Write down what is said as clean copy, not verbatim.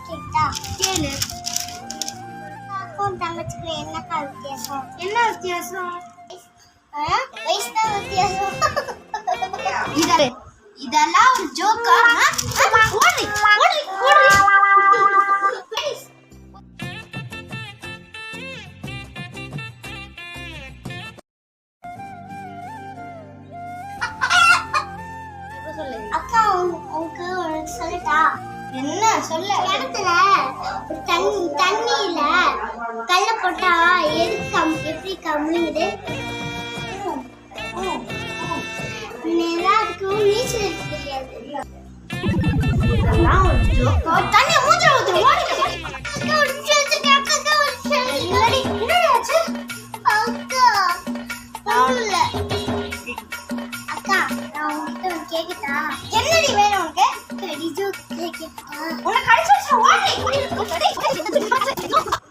கேட்டா கேளு. அக்காவும் தங்கச்சிக்கும் என்னக்கா வித்தியாசம்? என்ன வித்தியாசம்? வயசு தான் வித்தியாசம். இதெல்லாம் ஒரு ஜோக்கா? ஓடி ஓடி ஓடி. அக்கா உனக்கு சொல்லட்டா? என்ன சொல்ல? கிணத்துல தண்ணியில கல்ல போட்டா எப்படி கம்மிங்குது? அதுக்கு நீச்சல் எடுக்க தெரியாது. இதெல்லாம் ஒரு ஜோக்கா? தண்ணி மூஞ்சில ஊத்து. ஓடி. அக்கா நான் உங்ககிட்ட கேக்குதா? என்னடி வேணும் உனக்கு? கேக்குதா? உனக்கு கடிச்சு ஓடி.